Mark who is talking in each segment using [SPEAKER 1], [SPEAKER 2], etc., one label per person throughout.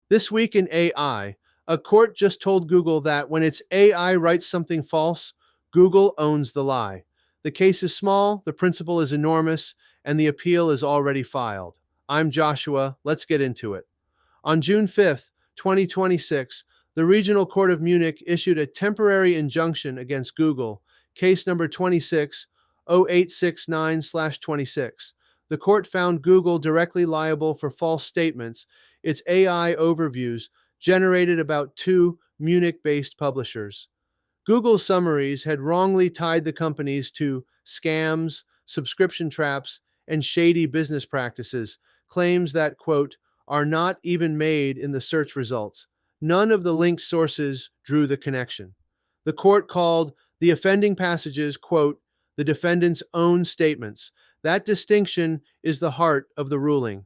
[SPEAKER 1] This week in AI, a court just told Google that when its AI writes something false, Google owns the lie. The case is small, the principle is enormous, and the appeal is already filed. I'm Joshua. Let's get into it. On June 5th, 2026, the Regional Court of Munich issued a temporary injunction against Google, case number 26-0869/26. The court found Google directly liable for false statements its AI overviews generated about two Munich-based publishers. Google's summaries had wrongly tied the companies to scams, subscription traps, and shady business practices, claims that, quote, are not even made in the search results. None of the linked sources drew the connection. The court called the offending passages, quote, the defendant's own statements. That distinction is the heart of the ruling.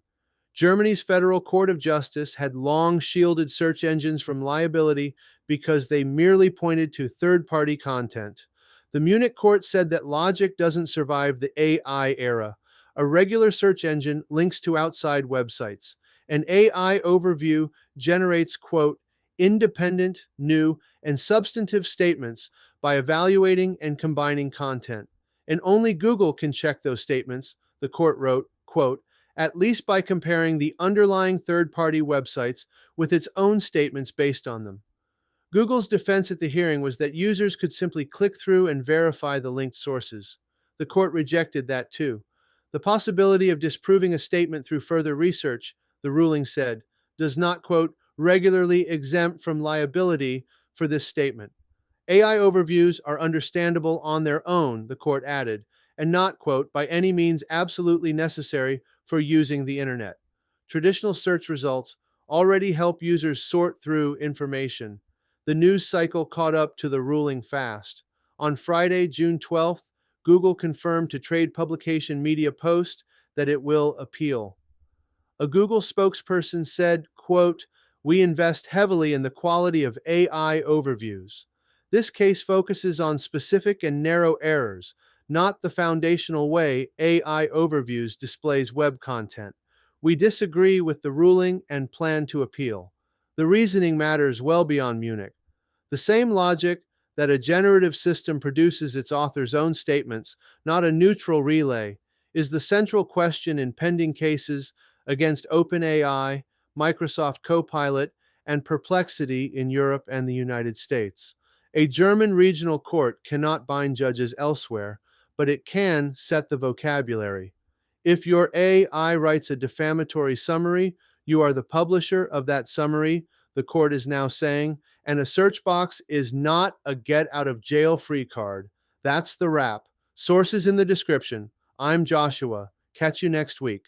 [SPEAKER 1] Germany's Federal Court of Justice had long shielded search engines from liability because they merely pointed to third-party content. The Munich court said that logic doesn't survive the AI era. A regular search engine links to outside websites. An AI overview generates, quote, independent, new, and substantive statements by evaluating and combining content. And only Google can check those statements, the court wrote, quote, at least by comparing the underlying third-party websites with its own statements based on them. Google's defense at the hearing was that users could simply click through and verify the linked sources. The court rejected that too. The possibility of disproving a statement through further research, the ruling said, does not, quote, regularly exempt from liability for this statement. AI overviews are understandable on their own, the court added, and not, quote, by any means absolutely necessary for using the internet. Traditional search results already help users sort through information. The news cycle caught up to the ruling fast. On Friday, June 12th, Google confirmed to trade publication Media Post that it will appeal. A Google spokesperson said, quote, we invest heavily in the quality of AI overviews. This case focuses on specific and narrow errors, not the foundational way AI overviews displays web content. We disagree with the ruling and plan to appeal. The reasoning matters well beyond Munich. The same logic that a generative system produces its author's own statements, not a neutral relay, is the central question in pending cases against OpenAI, Microsoft Copilot, and Perplexity in Europe and the United States. A German regional court cannot bind judges elsewhere, but it can set the vocabulary. If your AI writes a defamatory summary, you are the publisher of that summary, the court is now saying, and a search box is not a get-out-of-jail-free card. That's the wrap. Sources in the description. I'm Joshua. Catch you next week.